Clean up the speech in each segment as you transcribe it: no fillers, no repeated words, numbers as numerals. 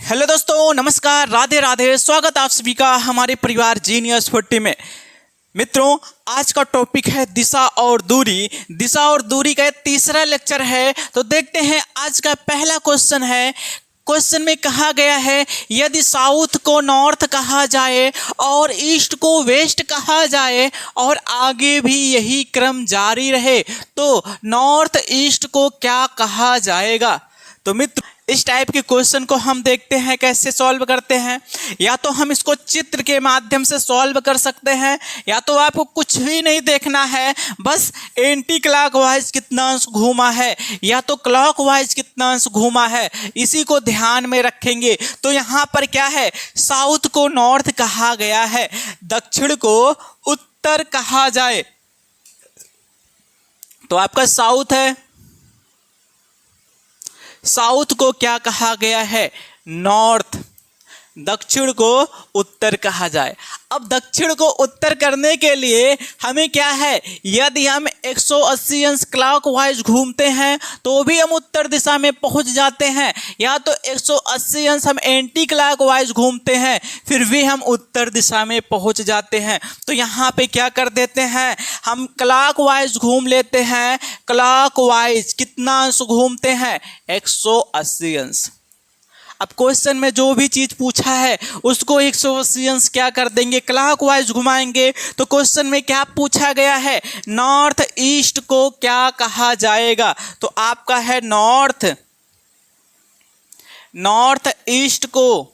Hello दोस्तों, नमस्कार, राधे राधे। स्वागत आप सभी का हमारे परिवार जीनियस 40 में। मित्रों, आज का टॉपिक है दिशा और दूरी। दिशा और दूरी का तीसरा लेक्चर है। तो देखते हैं आज का पहला क्वेश्चन है। क्वेश्चन में कहा गया है, यदि साउथ को नॉर्थ कहा जाए और ईस्ट को वेस्ट कहा जाए और आगे भी यही क्रम जारी रहे तो नॉर्थ ईस्ट को क्या कहा जाएगा। तो मित्र, इस टाइप के क्वेश्चन को हम देखते हैं कैसे सॉल्व करते हैं। या तो हम इसको चित्र के माध्यम से सॉल्व कर सकते हैं, या तो आपको कुछ भी नहीं देखना है, बस एंटी क्लॉकवाइज कितना अंश घूमा है या तो क्लॉकवाइज कितना अंश घूमा है, इसी को ध्यान में रखेंगे। तो यहाँ पर क्या है, साउथ को नॉर्थ कहा गया है, दक्षिण को उत्तर कहा जाए। तो आपका साउथ है, साउथ को क्या कहा गया है, नॉर्थ। दक्षिण को उत्तर कहा जाए। अब दक्षिण को उत्तर करने के लिए हमें क्या है, यदि हम 180 अंश क्लॉकवाइज घूमते हैं तो भी हम उत्तर दिशा में पहुंच जाते हैं, या तो 180 अंश हम एंटी क्लॉकवाइज घूमते हैं फिर भी हम उत्तर दिशा में पहुंच जाते हैं। तो यहाँ पे क्या कर देते हैं, हम क्लॉकवाइज घूम लेते हैं। क्लॉकवाइज कितना अंश घूमते हैं, 180 अंश। अब क्वेश्चन में जो भी चीज पूछा है उसको 180 अंश क्या कर देंगे, क्लॉकवाइज घुमाएंगे। तो क्वेश्चन में क्या पूछा गया है, नॉर्थ ईस्ट को क्या कहा जाएगा। तो आपका है नॉर्थ ईस्ट को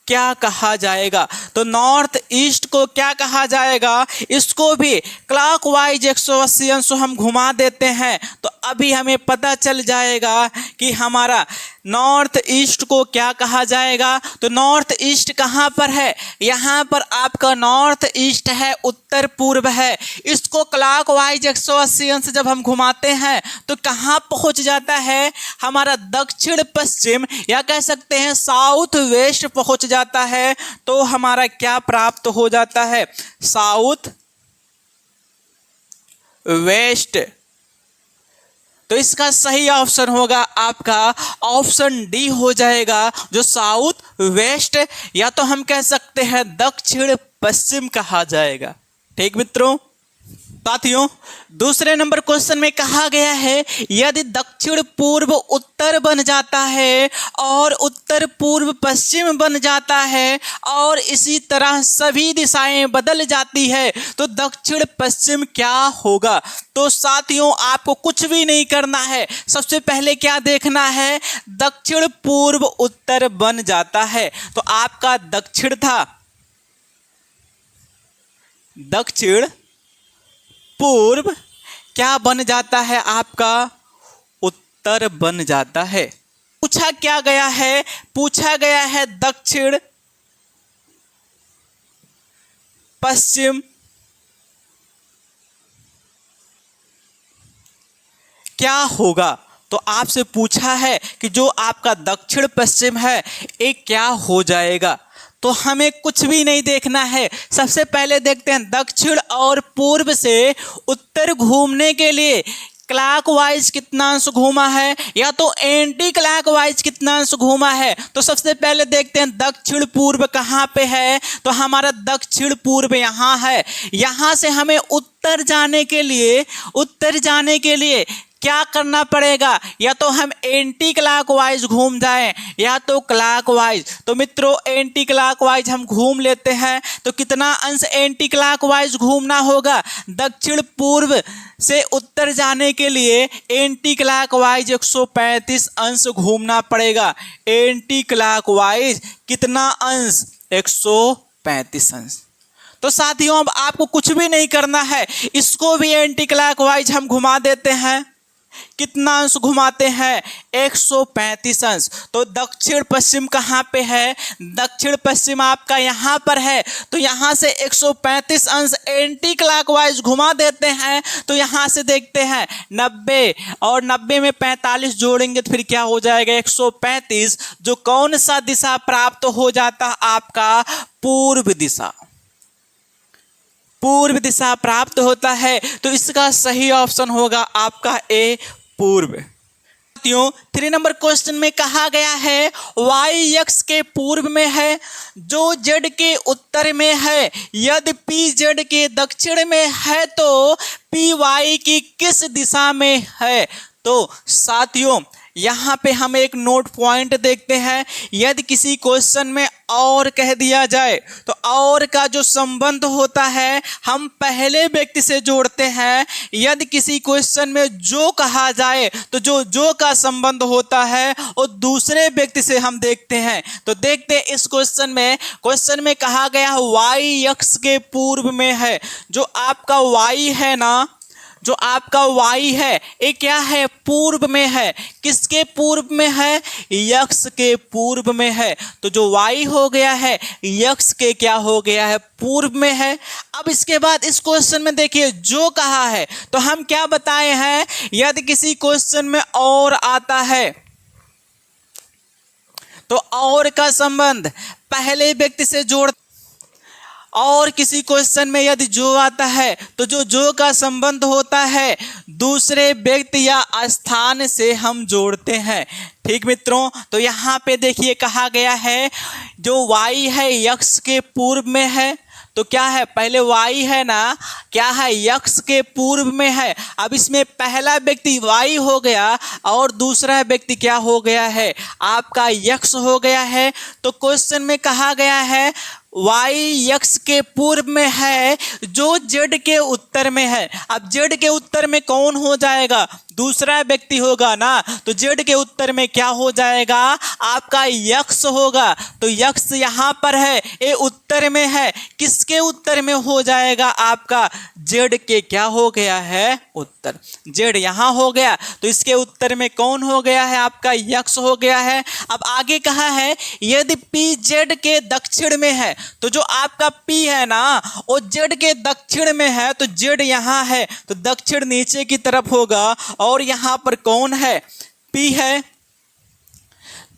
क्या कहा जाएगा। तो नॉर्थ ईस्ट को क्या कहा जाएगा, इसको भी क्लॉकवाइज 180 अंश हम घुमा देते हैं तो अभी हमें पता चल जाएगा कि हमारा नॉर्थ ईस्ट को क्या कहा जाएगा। तो नॉर्थ ईस्ट कहाँ पर है, यहाँ पर आपका नॉर्थ ईस्ट है, उत्तर पूर्व है। इसको क्लॉकवाइज 180 अंश जब हम घुमाते हैं तो कहाँ पहुँच जाता है, हमारा दक्षिण पश्चिम या कह सकते हैं साउथ वेस्ट पहुँच जाता है। तो हमारा क्या प्राप्त हो जाता है, साउथ वेस्ट। तो इसका सही ऑप्शन होगा आपका ऑप्शन डी हो जाएगा, जो साउथ वेस्ट या तो हम कह सकते हैं दक्षिण पश्चिम कहा जाएगा। ठीक मित्रों, साथियों, दूसरे नंबर क्वेश्चन में कहा गया है, यदि दक्षिण पूर्व उत्तर बन जाता है और उत्तर पूर्व पश्चिम बन जाता है और इसी तरह सभी दिशाएं बदल जाती है तो दक्षिण पश्चिम क्या होगा। तो साथियों, आपको कुछ भी नहीं करना है, सबसे पहले क्या देखना है, दक्षिण पूर्व उत्तर बन जाता है। तो आपका दक्षिण था, दक्षिण पूर्व क्या बन जाता है, आपका उत्तर बन जाता है। पूछा क्या गया है, पूछा गया है दक्षिण पश्चिम क्या होगा। तो आपसे पूछा है कि जो आपका दक्षिण पश्चिम है ये क्या हो जाएगा। तो हमें कुछ भी नहीं देखना है, सबसे पहले देखते हैं दक्षिण और पूर्व से उत्तर घूमने के लिए क्लॉकवाइज कितना अंश घूमा है या तो एंटी क्लॉकवाइज कितना अंश घूमा है। तो सबसे पहले देखते हैं दक्षिण पूर्व कहाँ पे है। तो हमारा दक्षिण पूर्व यहाँ है। यहाँ से हमें उत्तर जाने के लिए क्या करना पड़ेगा, या तो हम एंटी क्लॉकवाइज घूम जाएं या तो क्लॉकवाइज। तो मित्रों, एंटी क्लॉकवाइज हम घूम लेते हैं। तो कितना अंश एंटी क्लॉकवाइज घूमना होगा, दक्षिण पूर्व से उत्तर जाने के लिए एंटी क्लॉकवाइज 135 अंश घूमना पड़ेगा। एंटी क्लॉकवाइज कितना अंश, 135 अंश। तो साथियों, अब आपको कुछ भी नहीं करना है, इसको भी एंटी क्लॉकवाइज हम घुमा देते हैं। कितना अंश घुमाते हैं, 135 अंश। तो दक्षिण पश्चिम कहाँ पे है, दक्षिण पश्चिम आपका यहाँ पर है। तो यहाँ से 135 अंश एंटी क्लॉकवाइज घुमा देते हैं। तो यहाँ से देखते हैं 90 और 90 में 45 जोड़ेंगे तो फिर क्या हो जाएगा, 135। जो कौन सा दिशा प्राप्त हो जाता है, आपका पूर्व दिशा। पूर्व दिशा प्राप्त होता है। तो इसका सही ऑप्शन होगा आपका ए, पूर्व। साथियों 3 नंबर क्वेश्चन में कहा गया है y x के पूर्व में है जो z के उत्तर में है, यदि p z के दक्षिण में है तो p y की किस दिशा में है। तो साथियों यहाँ पे हम एक नोट पॉइंट देखते हैं, यदि किसी क्वेश्चन में और कह दिया जाए तो और का जो संबंध होता है हम पहले व्यक्ति से जोड़ते हैं, यदि किसी क्वेश्चन में जो कहा जाए तो जो का संबंध होता है वो दूसरे व्यक्ति से हम देखते हैं। तो देखते हैं इस क्वेश्चन में कहा गया y x के पूर्व में है, जो आपका y है ना, जो आपका y है ये क्या है, पूर्व में है। किसके पूर्व में है, x के पूर्व में है। तो जो y हो गया है x के क्या हो गया है, पूर्व में है। अब इसके बाद इस क्वेश्चन में देखिए जो कहा है तो हम क्या बताए हैं, यदि किसी क्वेश्चन में और आता है तो और का संबंध पहले व्यक्ति से जोड़, और किसी क्वेश्चन में यदि जो आता है तो जो का संबंध होता है दूसरे व्यक्ति या स्थान से हम जोड़ते हैं। ठीक मित्रों, तो यहाँ पे देखिए कहा गया है जो y है x के पूर्व में है, तो क्या है, पहले y है ना, क्या है, x के पूर्व में है। अब इसमें पहला व्यक्ति y हो गया और दूसरा व्यक्ति क्या हो गया है, आपका x हो गया है। तो क्वेश्चन में कहा गया है y x के पूर्व में है जो z के उत्तर में है। अब z के उत्तर में कौन हो जाएगा, दूसरा व्यक्ति होगा ना, तो z के उत्तर में क्या हो जाएगा, आपका x होगा। तो x यहाँ पर है, ये उत्तर में है, किसके उत्तर में हो जाएगा, आपका z के क्या हो गया है, उत्तर। z यहाँ हो गया तो इसके उत्तर में कौन हो गया है, आपका x हो गया है। अब आगे कहा है यदि p z के दक्षिण में है, तो जो आपका p है ना वो z के दक्षिण में है, तो z यहाँ है तो दक्षिण नीचे की तरफ होगा और यहाँ पर कौन है, p है।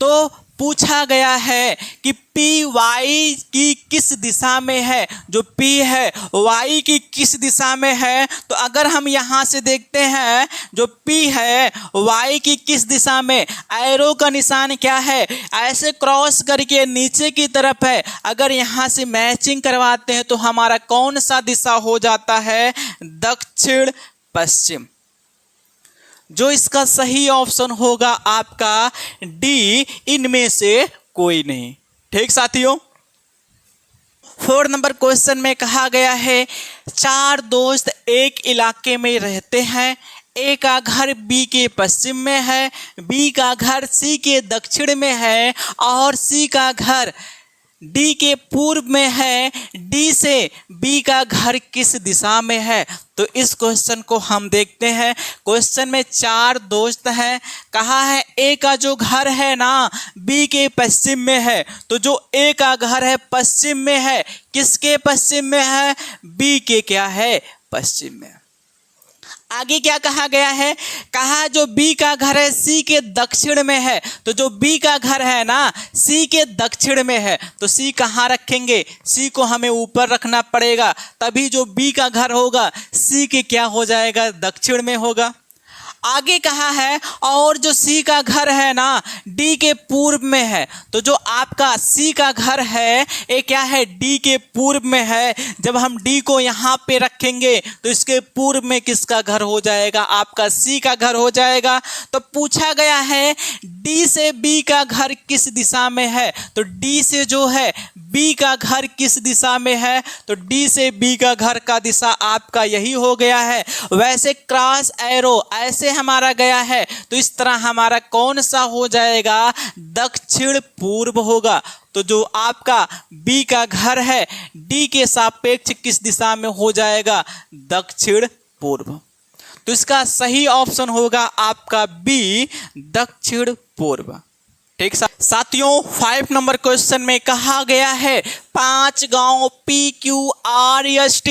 तो पूछा गया है कि p y की किस दिशा में है, जो p है y की किस दिशा में है। तो अगर हम यहाँ से देखते हैं जो p है y की किस दिशा में, एरो का निशान क्या है, ऐसे क्रॉस करके नीचे की तरफ है। अगर यहाँ से मैचिंग करवाते हैं तो हमारा कौन सा दिशा हो जाता है, दक्षिण पश्चिम। जो इसका सही ऑप्शन होगा आपका डी, इनमें से कोई नहीं। ठीक साथियों, 4 नंबर क्वेश्चन में कहा गया है 4 दोस्त एक इलाके में रहते हैं, ए का घर बी के पश्चिम में है, बी का घर सी के दक्षिण में है और सी का घर डी के पूर्व में है। डी से बी का घर किस दिशा में है। तो इस क्वेश्चन को हम देखते हैं। क्वेश्चन में 4 दोस्त हैं, कहा है ए का जो घर है ना बी के पश्चिम में है, तो जो ए का घर है पश्चिम में है, किसके पश्चिम में है, बी के क्या है, पश्चिम में। आगे क्या कहा गया है, कहा जो बी का घर है सी के दक्षिण में है, तो जो बी का घर है ना सी के दक्षिण में है, तो सी कहाँ रखेंगे, सी को हमें ऊपर रखना पड़ेगा, तभी जो बी का घर होगा सी के क्या हो जाएगा, दक्षिण में होगा। आगे कहा है और जो सी का घर है ना डी के पूर्व में है, तो जो आपका सी का घर है ये क्या है, डी के पूर्व में है। जब हम डी को यहाँ पे रखेंगे तो इसके पूर्व में किसका घर हो जाएगा, आपका सी का घर हो जाएगा। तो पूछा गया है डी से बी का घर किस दिशा में है, तो डी से जो है बी का घर किस दिशा में है, तो डी से बी का घर का दिशा आपका यही हो गया है। वैसे क्रॉस एरो ऐसे हमारा गया है, तो इस तरह हमारा कौन सा हो जाएगा, दक्षिण पूर्व होगा। तो जो आपका बी का घर है डी के सापेक्ष किस दिशा में हो जाएगा, दक्षिण पूर्व। तो इसका सही ऑप्शन होगा आपका बी, दक्षिण पूर्व। ठीक साथियों, 5 नंबर क्वेश्चन में कहा गया है 5 गांव PQRST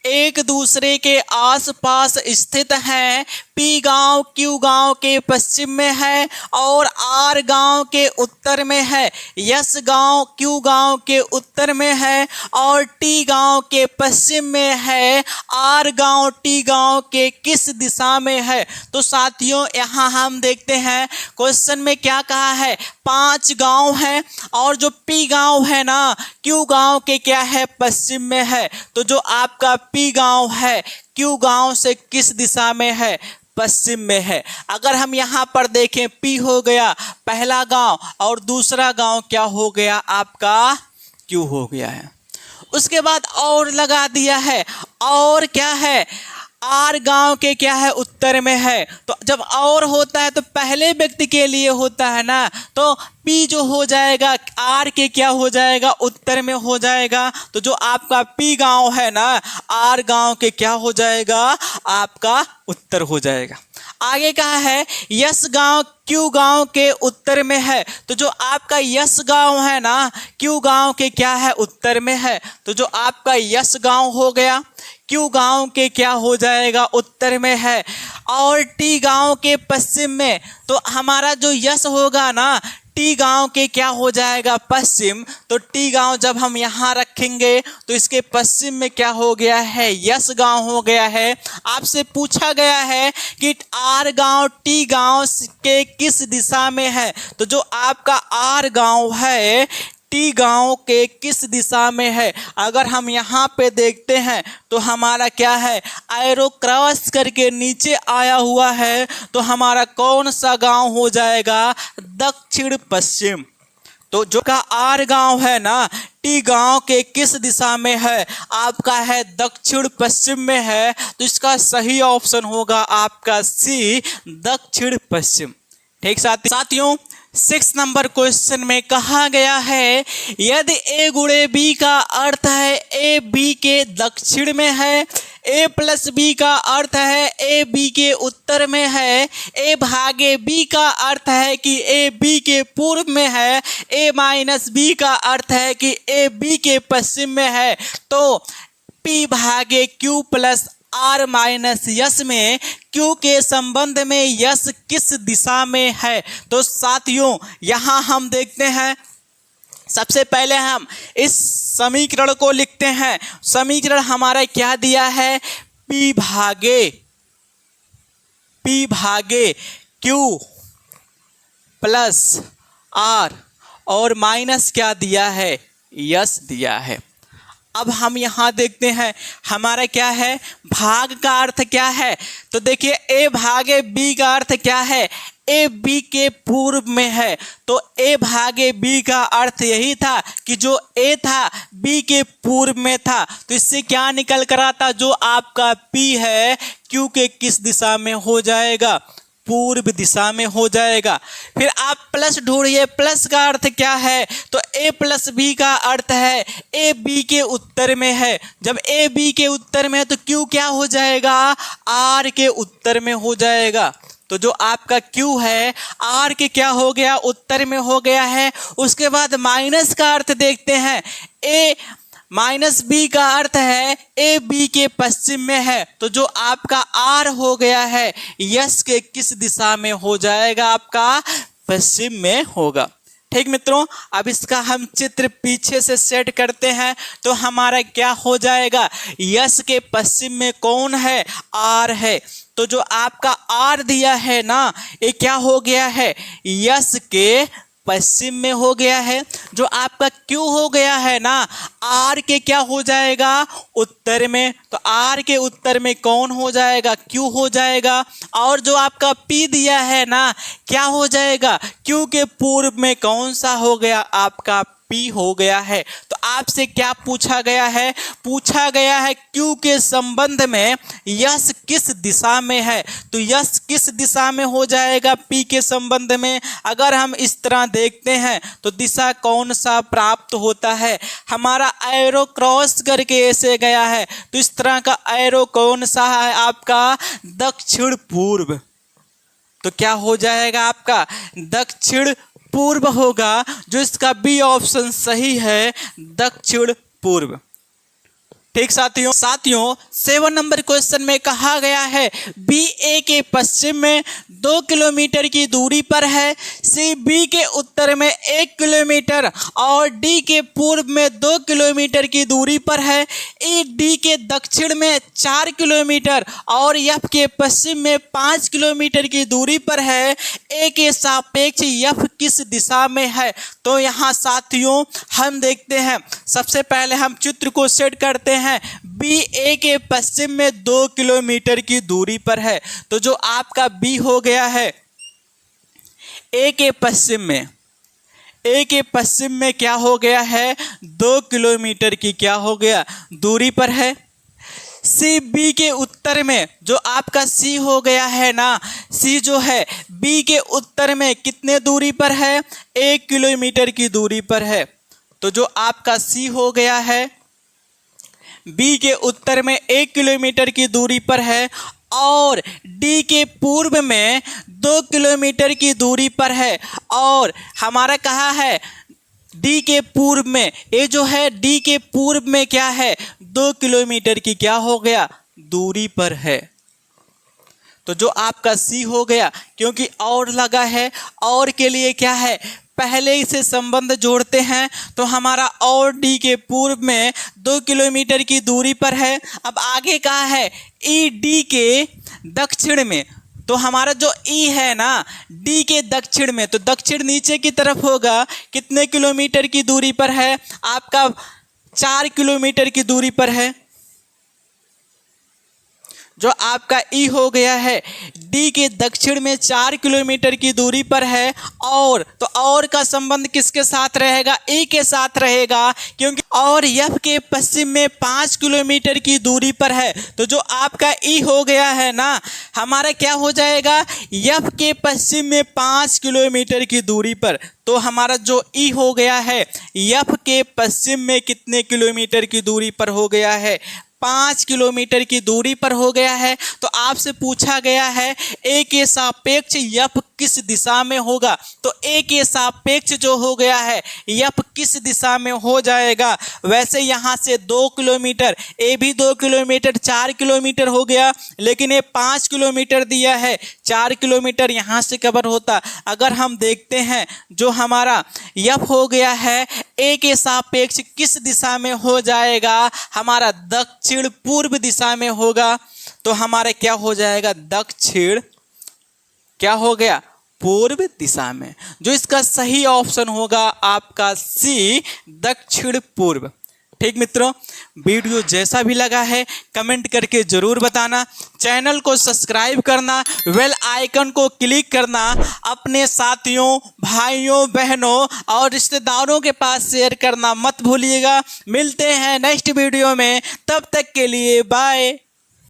एक दूसरे के आसपास स्थित हैं। P गांव Q गांव के पश्चिम में है और R गांव के उत्तर में है। S गांव Q गांव के उत्तर में है और T गांव के पश्चिम में है। R गांव T गांव के किस दिशा में है? तो साथियों यहाँ हम देखते हैं क्वेश्चन में क्या कहा है, 5 गांव हैं और जो P गांव है ना Q गांव के क्या है, पश्चिम में है। तो जो आपका P गांव है Q गांव से किस दिशा में है? पश्चिम में है। अगर हम यहाँ पर देखें P हो गया पहला गांव और दूसरा गांव क्या हो गया आपका Q हो गया है। उसके बाद और लगा दिया है और क्या है, आर गांव के क्या है, उत्तर में है। तो जब और होता है तो पहले व्यक्ति के लिए होता है ना, तो पी जो हो जाएगा आर के क्या हो जाएगा, उत्तर में हो जाएगा। तो जो आपका पी गांव है ना आर गांव के क्या हो जाएगा, आपका उत्तर हो जाएगा। आगे कहा है यस गांव क्यू गांव के उत्तर में है। तो जो आपका यस गांव है ना क्यू गांव के क्या है, उत्तर में है। तो जो आपका यस गांव हो गया क्यू गांव के क्या हो जाएगा, उत्तर में है। और टी गांव के पश्चिम में, तो हमारा जो यस होगा ना टी गांव के क्या हो जाएगा, पश्चिम। तो टी गांव जब हम यहाँ रखेंगे तो इसके पश्चिम में क्या हो गया है, यस गांव हो गया है। आपसे पूछा गया है कि आर गांव टी गांव के किस दिशा में है। तो जो आपका आर गांव है टी गांव के किस दिशा में है। अगर हम यहाँ पे देखते हैं तो हमारा क्या है, एरो क्रॉस करके नीचे आया हुआ है। तो हमारा कौन सा गांव हो जाएगा, दक्षिण पश्चिम। तो जो का आर गांव है ना टी गांव के किस दिशा में है, आपका है दक्षिण पश्चिम में है। तो इसका सही ऑप्शन होगा आपका सी, दक्षिण पश्चिम। ठीक साथियों 6 नंबर क्वेश्चन में कहा गया है यदि ए गुणे बी का अर्थ है ए बी के दक्षिण में है, ए प्लस बी का अर्थ है ए बी के उत्तर में है, ए भागे बी का अर्थ है कि ए बी के पूर्व में है, ए माइनस बी का अर्थ है कि ए बी के पश्चिम में है, तो पी भागे Q plus R minus S में क्यू के संबंध में यस किस दिशा में है। तो साथियों यहाँ हम देखते हैं, सबसे पहले हम इस समीकरण को लिखते हैं। समीकरण हमारा क्या दिया है, पी भागे क्यू प्लस आर और माइनस क्या दिया है, यस दिया है। अब हम यहाँ देखते हैं हमारा क्या है, भाग का अर्थ क्या है। तो देखिए ए भागे बी का अर्थ क्या है, ए बी के पूर्व में है। तो ए भागे बी का अर्थ यही था कि जो ए था बी के पूर्व में था। तो इससे क्या निकल कर आता, जो आपका पी है क्यू के किस दिशा में हो जाएगा, पूर्व दिशा में हो जाएगा। फिर आप प्लस ढूंढिए, प्लस का अर्थ क्या है, तो ए प्लस बी का अर्थ है ए बी के उत्तर में है। जब ए बी के उत्तर में है तो क्यू क्या हो जाएगा, आर के उत्तर में हो जाएगा। तो जो आपका क्यू है आर के क्या हो गया, उत्तर में हो गया है। उसके बाद माइनस का अर्थ देखते हैं, ए माइनस बी का अर्थ है ए बी के पश्चिम में है। तो जो आपका आर हो गया है यस के किस दिशा में हो जाएगा, आपका पश्चिम में होगा। ठीक मित्रों, अब इसका हम चित्र पीछे से सेट करते हैं तो हमारा क्या हो जाएगा, यस के पश्चिम में कौन है, आर है। तो जो आपका आर दिया है ना ये क्या हो गया है, यस के पश्चिम में हो गया है। जो आपका क्यू हो गया है ना आर के क्या हो जाएगा, उत्तर में। तो आर के उत्तर में कौन हो जाएगा, क्यू हो जाएगा। और जो आपका पी दिया है ना क्या हो जाएगा, क्यू के पूर्व में कौन सा हो गया, आपका पी हो गया है। तो आपसे क्या पूछा गया है, पूछा गया है क्यू के संबंध में यस किस दिशा में है। तो यस किस दिशा में हो जाएगा, पी के संबंध में। अगर हम इस तरह देखते हैं तो दिशा कौन सा प्राप्त होता है, हमारा एरो क्रॉस करके ऐसे गया है। तो इस तरह का एरो कौन सा है, आपका दक्षिण पूर्व। तो क्या हो जाएगा आपका दक्षिण पूर्व होगा, जो इसका बी ऑप्शन सही है, दक्षिण पूर्व। ठीक साथियों 7 नंबर क्वेश्चन में कहा गया है बी ए के पश्चिम में 2 किलोमीटर की दूरी पर है, सी बी के उत्तर में 1 किलोमीटर और डी के पूर्व में 2 किलोमीटर की दूरी पर है, ई डी के दक्षिण में 4 किलोमीटर और एफ के पश्चिम में 5 किलोमीटर की दूरी पर है, ए के सापेक्ष एफ किस दिशा में है। तो यहाँ साथियों हम देखते हैं, सबसे पहले हम चित्र को सेट करते हैं। बी ए के पश्चिम में 2 किलोमीटर की दूरी पर है, तो जो आपका बी हो गया है ए के पश्चिम में, ए के पश्चिम में क्या हो गया है, 2 किलोमीटर की क्या हो गया दूरी पर है। सी बी के उत्तर में, जो आपका सी हो गया है ना, सी जो है बी के उत्तर में कितने दूरी पर है, 1 किलोमीटर की दूरी पर है। तो जो आपका सी हो गया है बी के उत्तर में 1 किलोमीटर की दूरी पर है और डी के पूर्व में 2 किलोमीटर की दूरी पर है, और हमारा कहा है डी के पूर्व में, ये जो है डी के पूर्व में क्या है, 2 किलोमीटर की क्या हो गया दूरी पर है। तो जो आपका सी हो गया, क्योंकि और लगा है, और के लिए क्या है पहले इसे संबंध जोड़ते हैं, तो हमारा और डी के पूर्व में 2 किलोमीटर की दूरी पर है। अब आगे कहा है ई डी के दक्षिण में, तो हमारा जो ई है ना डी के दक्षिण में, तो दक्षिण नीचे की तरफ होगा, कितने किलोमीटर की दूरी पर है आपका 4 किलोमीटर की दूरी पर है। जो आपका ई हो गया है डी के दक्षिण में 4 किलोमीटर की दूरी पर है, और तो और का संबंध किसके साथ रहेगा, ई के साथ रहेगा, क्योंकि और एफ के पश्चिम में 5 किलोमीटर की दूरी पर है। तो जो आपका ई हो गया है ना, हमारा क्या हो जाएगा, एफ के पश्चिम में 5 किलोमीटर की दूरी पर। तो हमारा जो ई हो गया है एफ के पश्चिम में कितने किलोमीटर की दूरी पर हो गया है, 5 किलोमीटर की दूरी पर हो गया है। तो आपसे पूछा गया है ए के सापेक्ष एफ किस दिशा में होगा, तो ए के सापेक्ष जो हो गया है एफ किस दिशा में हो जाएगा। वैसे यहाँ से 2 किलोमीटर, ए भी 2 किलोमीटर 4 किलोमीटर हो गया, लेकिन ये 5 किलोमीटर दिया है, 4 किलोमीटर यहाँ से कवर होता। अगर हम देखते हैं जो हमारा एफ हो गया है ए के सापेक्ष किस दिशा में हो जाएगा, हमारा दक्षिण पूर्व दिशा में होगा। तो हमारा क्या हो जाएगा, दक्षिण क्या हो गया पूर्व दिशा में। जो इसका सही ऑप्शन होगा आपका सी, दक्षिण पूर्व। ठीक मित्रों, वीडियो जैसा भी लगा है कमेंट करके ज़रूर बताना, चैनल को सब्सक्राइब करना, बेल आइकन को क्लिक करना, अपने साथियों भाइयों बहनों और रिश्तेदारों के पास शेयर करना मत भूलिएगा। मिलते हैं नेक्स्ट वीडियो में, तब तक के लिए बाय।